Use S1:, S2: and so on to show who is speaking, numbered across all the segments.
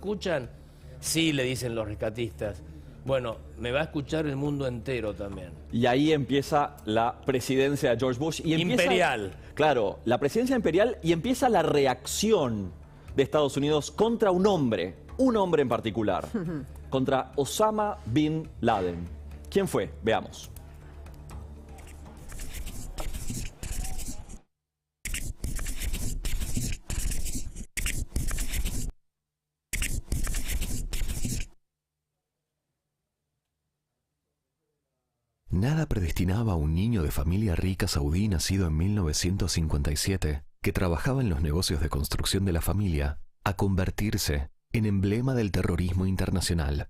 S1: ¿Escuchan? Sí, le dicen los rescatistas. Bueno, me va a escuchar el mundo entero también.
S2: Y ahí empieza la presidencia de George Bush. Y empieza,
S1: imperial.
S2: Claro, la presidencia imperial, y empieza la reacción de Estados Unidos contra un hombre en particular, contra Osama Bin Laden. ¿Quién fue? Veamos.
S3: Nada predestinaba a un niño de familia rica saudí nacido en 1957, que trabajaba en los negocios de construcción de la familia, a convertirse en emblema del terrorismo internacional.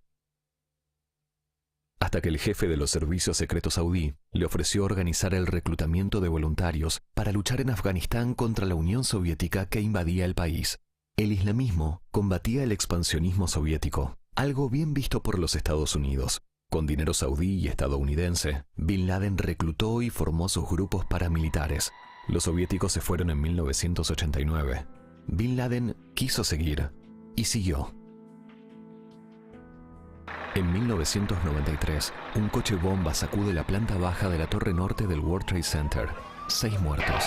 S3: Hasta que el jefe de los servicios secretos saudí le ofreció organizar el reclutamiento de voluntarios para luchar en Afganistán contra la Unión Soviética que invadía el país. El islamismo combatía el expansionismo soviético, algo bien visto por los Estados Unidos. Con dinero saudí y estadounidense, Bin Laden reclutó y formó sus grupos paramilitares. Los soviéticos se fueron en 1989. Bin Laden quiso seguir y siguió. En 1993, un coche bomba sacude la planta baja de la torre norte del World Trade Center. 6 muertos.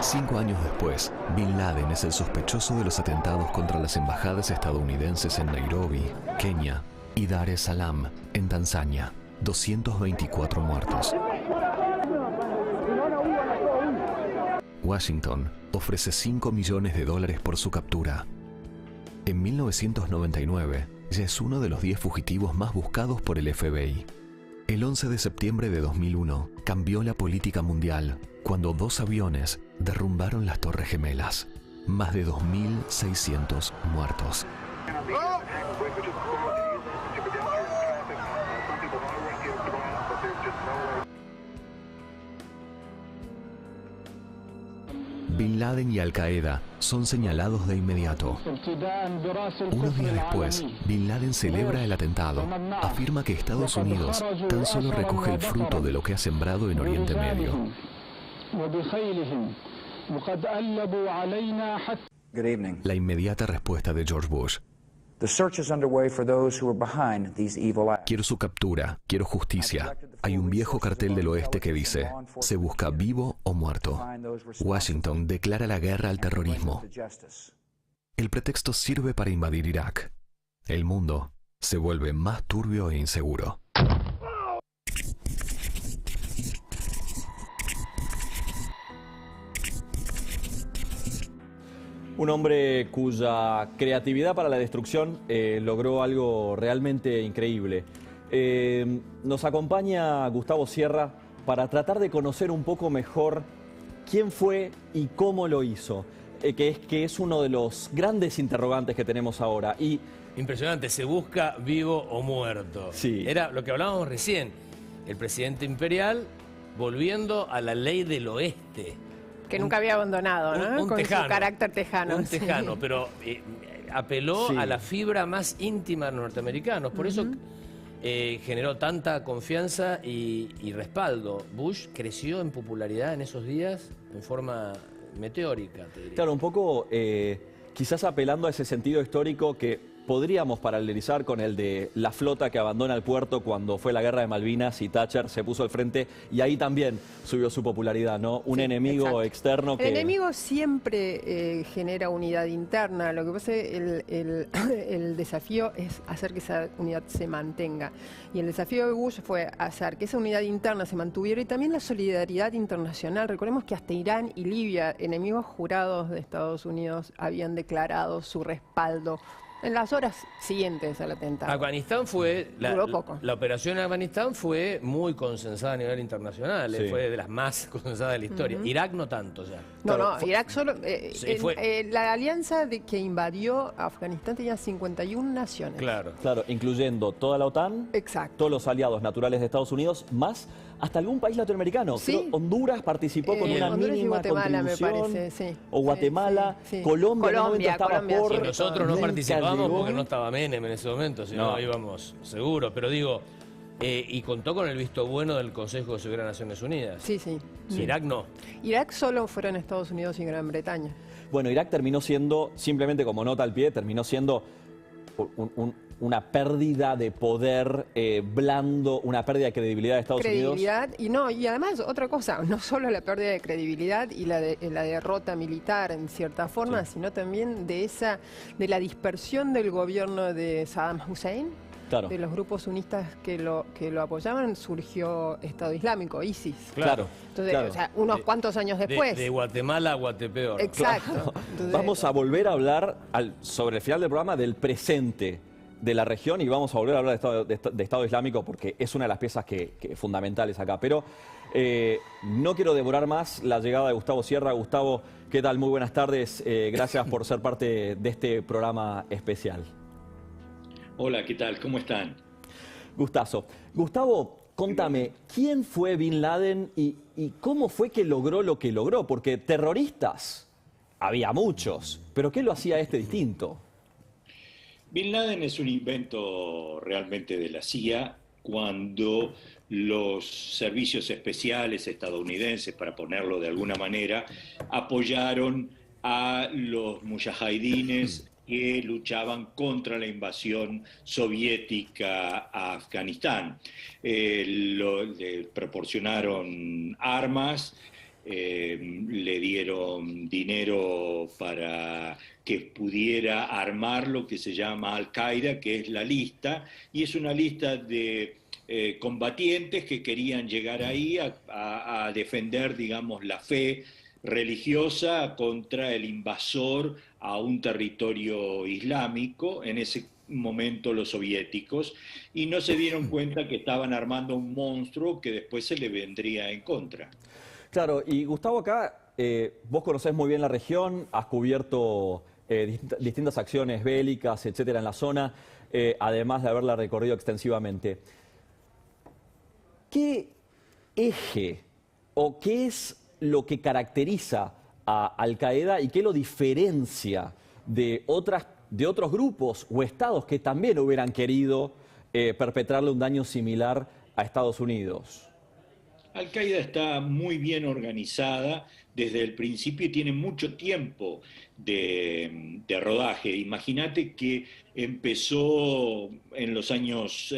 S3: Cinco años después, Bin Laden es el sospechoso de los atentados contra las embajadas estadounidenses en Nairobi, Kenia, y Dar es Salaam, en Tanzania. 224 muertos. Washington ofrece $5 millones por su captura. En 1999, ya es uno de los 10 fugitivos más buscados por el FBI. El 11 de septiembre de 2001 cambió la política mundial cuando 2 aviones derrumbaron las Torres Gemelas. Más de 2.600 muertos. Bin Laden y Al Qaeda son señalados de inmediato. Unos días después, Bin Laden celebra el atentado. Afirma que Estados Unidos tan solo recoge el fruto de lo que ha sembrado en Oriente Medio. La inmediata respuesta de George Bush: quiero su captura, quiero justicia. Hay un viejo cartel del oeste que dice: se busca vivo o muerto. Washington declara la guerra al terrorismo. El pretexto sirve para invadir Irak. El mundo se vuelve más turbio e inseguro.
S2: Un hombre cuya creatividad para la destrucción logró algo realmente increíble. Nos acompaña Gustavo Sierra para tratar de conocer un poco mejor quién fue y cómo lo hizo, que es uno de los grandes interrogantes que tenemos ahora. Y
S1: impresionante, se busca vivo o muerto.
S2: Sí.
S1: Era lo que hablábamos recién, el presidente imperial volviendo a la ley del oeste.
S4: Que nunca había abandonado, ¿no?
S1: Un
S4: con
S1: tejano,
S4: su carácter tejano.
S1: Un tejano,
S4: sí.
S1: pero apeló
S2: Sí.
S1: a la fibra más íntima de los norteamericanos. Por eso generó tanta confianza y respaldo. Bush creció en popularidad en esos días en forma meteórica, te diría.
S2: claro, un poco quizás apelando a ese sentido histórico que podríamos paralelizar con el de la flota que abandona el puerto cuando fue la guerra de Malvinas y Thatcher se puso al frente y ahí también subió su popularidad, ¿no? Un enemigo
S4: exacto.
S2: externo que...
S4: El enemigo siempre genera unidad interna. Lo que pasa es que el desafío es hacer que esa unidad se mantenga. Y el desafío de Bush fue hacer que esa unidad interna se mantuviera y también la solidaridad internacional. Recordemos que hasta Irán y Libia, enemigos jurados de Estados Unidos, habían declarado su respaldo en las horas siguientes al atentado.
S1: Afganistán fue,
S4: Duró poco.
S1: la operación en Afganistán fue muy consensada a nivel internacional,
S2: Sí.
S1: Fue de las más consensadas de la historia. Irak no tanto ya.
S4: No,
S2: Claro,
S4: no, Irak solo...
S1: Sí, fue.
S4: La alianza que invadió Afganistán tenía 51 naciones.
S1: Claro.
S2: Claro, incluyendo toda la OTAN,
S4: Exacto.
S2: todos los aliados naturales de Estados Unidos, más hasta algún país latinoamericano.
S4: Sí.
S2: Creo Honduras participó con una
S4: Honduras y
S2: mínima
S4: Guatemala, me
S2: contribución.
S4: parece, sí.
S2: O Guatemala,
S4: Sí, sí.
S2: Colombia, en un momento estaba
S4: Colombia,
S2: por...
S4: sí.
S1: Y nosotros no
S2: nunca
S1: participamos
S2: llegó.
S1: porque no estaba Menem en ese momento, si no
S2: No.
S1: íbamos seguro. Pero digo, y contó con el visto bueno del Consejo de Seguridad de Naciones Unidas.
S4: Sí, sí.
S1: Irak no.
S4: Irak solo fueron Estados Unidos y Gran Bretaña.
S2: Bueno, Irak terminó siendo, simplemente como nota al pie, terminó siendo una pérdida de poder blando, una pérdida de credibilidad de Estados Unidos.
S4: Y además otra cosa, no solo la pérdida de credibilidad y la derrota militar en cierta forma, sino también de la dispersión del gobierno de Saddam Hussein.
S2: Claro.
S4: De los grupos sunistas que lo apoyaban, surgió Estado Islámico, ISIS.
S2: Claro.
S4: Entonces,
S2: claro.
S4: o sea, unos cuantos años después.
S1: De Guatemala a Guatepeor.
S4: Exacto.
S2: Claro.
S4: Entonces,
S2: vamos a volver a hablar sobre el final del programa del presente de la región y vamos a volver a hablar de Estado Islámico porque es una de las piezas fundamentales acá. Pero no quiero devorar más la llegada de Gustavo Sierra. Gustavo, ¿qué tal? Muy buenas tardes. Gracias por ser parte de este programa especial.
S5: Hola, ¿qué tal? ¿Cómo están?
S2: Gustazo. Gustavo, contame, ¿quién fue Bin Laden y cómo fue que logró lo que logró? Porque terroristas había muchos, pero ¿qué lo hacía distinto?
S5: Bin Laden es un invento realmente de la CIA cuando los servicios especiales estadounidenses, para ponerlo de alguna manera, apoyaron a los mujahidines que luchaban contra la invasión soviética a Afganistán. Le proporcionaron armas, le dieron dinero para que pudiera armar lo que se llama Al-Qaeda, que es la lista, y es una lista de combatientes que querían llegar ahí a defender, digamos, la fe religiosa contra el invasor a un territorio islámico, en ese momento los soviéticos, y no se dieron cuenta que estaban armando un monstruo que después se le vendría en contra.
S2: Claro, y Gustavo, acá vos conocés muy bien la región, has cubierto distintas acciones bélicas, etcétera, en la zona, además de haberla recorrido extensivamente. ¿Qué eje o qué es lo que caracteriza a Al-Qaeda y qué lo diferencia de otros grupos o estados que también hubieran querido perpetrarle un daño similar a Estados Unidos?
S5: Al-Qaeda está muy bien organizada desde el principio y tiene mucho tiempo de rodaje. Imagínate que empezó en los años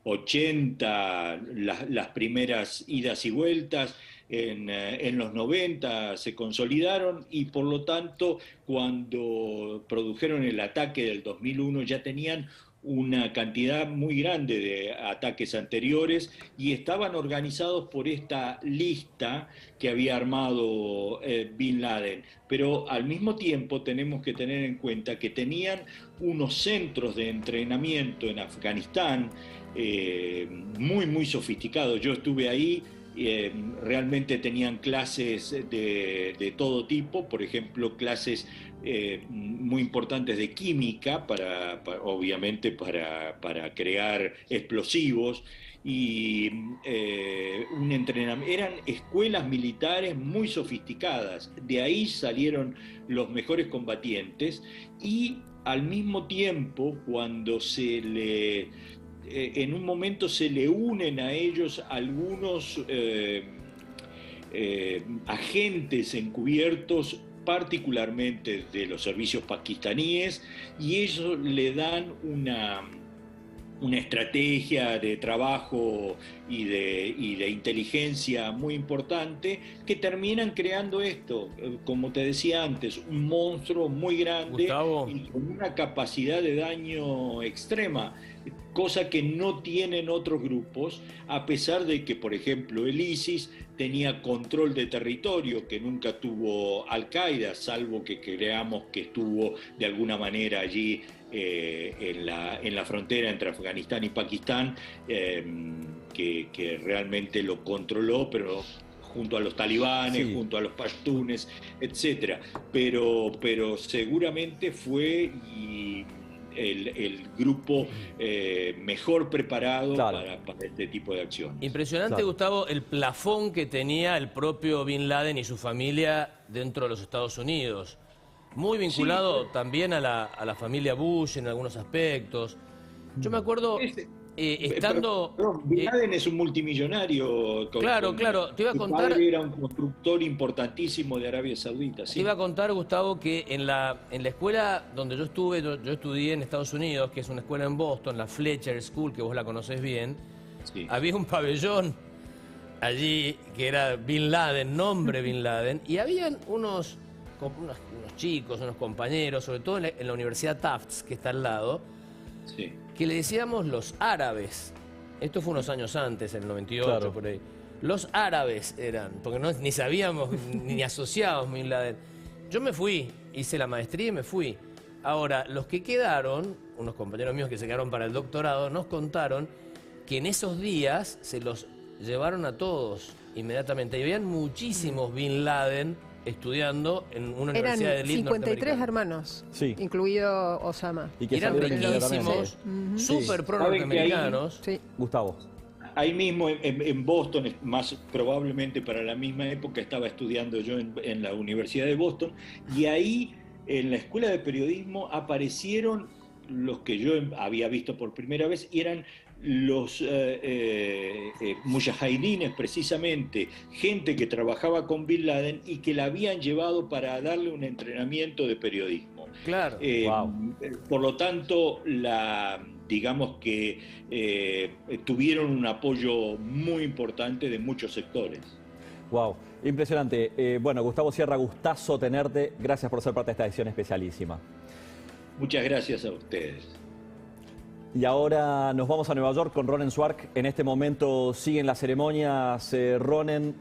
S5: 80 las primeras idas y vueltas, en los 90 se consolidaron y por lo tanto cuando produjeron el ataque del 2001 ya tenían una cantidad muy grande de ataques anteriores y estaban organizados por esta lista que había armado Bin Laden. Pero al mismo tiempo tenemos que tener en cuenta que tenían unos centros de entrenamiento en Afganistán muy sofisticados. Yo estuve ahí. Realmente tenían clases de todo tipo, por ejemplo, clases muy importantes de química, obviamente para crear explosivos, y un entrenamiento. Eran escuelas militares muy sofisticadas, de ahí salieron los mejores combatientes, y al mismo tiempo, cuando en un momento se le unen a ellos algunos agentes encubiertos, particularmente de los servicios pakistaníes, y ellos le dan una estrategia de trabajo y de inteligencia muy importante que terminan creando esto, como te decía antes, un monstruo muy grande, Gustavo, y con una capacidad de daño extrema, cosa que no tienen otros grupos, a pesar de que, por ejemplo, el ISIS tenía control de territorio que nunca tuvo Al-Qaeda, salvo que creamos que estuvo de alguna manera allí en la frontera entre Afganistán y Pakistán, que realmente lo controló, pero junto a los talibanes, sí, junto a los pashtunes, etc. Pero seguramente fue el grupo mejor preparado, claro, para este tipo de acciones.
S1: Impresionante, claro, Gustavo, el plafón que tenía el propio Bin Laden y su familia dentro de los Estados Unidos. Muy vinculado, sí, también a la familia Bush en algunos aspectos. Yo me acuerdo,
S5: Bin Laden es un multimillonario.
S1: Claro, te iba a
S5: Su
S1: contar...
S5: padre era un constructor importantísimo de Arabia Saudita. ¿Sí?
S1: Te iba a contar, Gustavo, que en la escuela donde yo estuve, yo estudié en Estados Unidos, que es una escuela en Boston, la Fletcher School, que vos la conocés bien,
S5: Sí.
S1: había un pabellón allí que era Bin Laden, nombre Bin Laden, y habían unos chicos, unos compañeros, sobre todo en la Universidad Tufts, que está al lado,
S5: Sí.
S1: que le decíamos los árabes. Esto fue unos años antes, en el 98,
S2: Claro.
S1: por ahí. Los árabes eran, porque ni sabíamos, ni asociábamos Bin Laden. Yo me fui, hice la maestría y me fui. Ahora, los que quedaron, unos compañeros míos que se quedaron para el doctorado, nos contaron que en esos días se los llevaron a todos inmediatamente. Y habían muchísimos Bin Laden estudiando en una
S4: Eran
S1: universidad de élite
S4: 53
S1: norteamericana.
S4: hermanos,
S2: Sí.
S4: incluido Osama.
S2: Y que
S1: Eran
S2: salieron
S1: riquísimos,
S2: inmediatamente.
S1: súper pro
S5: Saben que ahí-
S1: norteamericanos.
S4: Sí.
S2: Gustavo.
S5: Ahí mismo en Boston, más probablemente para la misma época, estaba estudiando yo en la Universidad de Boston, y ahí en la escuela de periodismo aparecieron los que yo había visto por primera vez, y eran los mujahidines, precisamente, gente que trabajaba con Bin Laden y que la habían llevado para darle un entrenamiento de periodismo.
S1: Claro.
S2: Wow.
S5: Por lo tanto, digamos que tuvieron un apoyo muy importante de muchos sectores.
S2: Wow, impresionante. Bueno, Gustavo Sierra, gustazo tenerte. Gracias por ser parte de esta edición especialísima.
S5: Muchas gracias a ustedes.
S2: Y ahora nos vamos a Nueva York con Ronen Swark. En este momento siguen las ceremonias. Ronen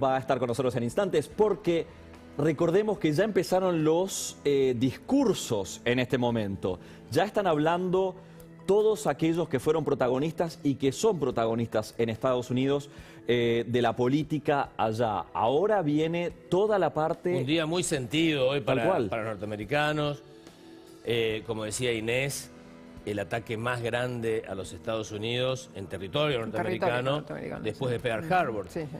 S2: va a estar con nosotros en instantes porque recordemos que ya empezaron los discursos en este momento. Ya están hablando todos aquellos que fueron protagonistas y que son protagonistas en Estados Unidos de la política allá. Ahora viene toda la parte...
S1: Un día muy sentido hoy
S2: Tal cual.
S1: para los norteamericanos. Como decía Inés, el ataque más grande a los Estados Unidos en territorio norteamericano,
S4: norteamericano,
S1: después
S4: sí.
S1: de Pearl Harbor.
S4: Sí, sí.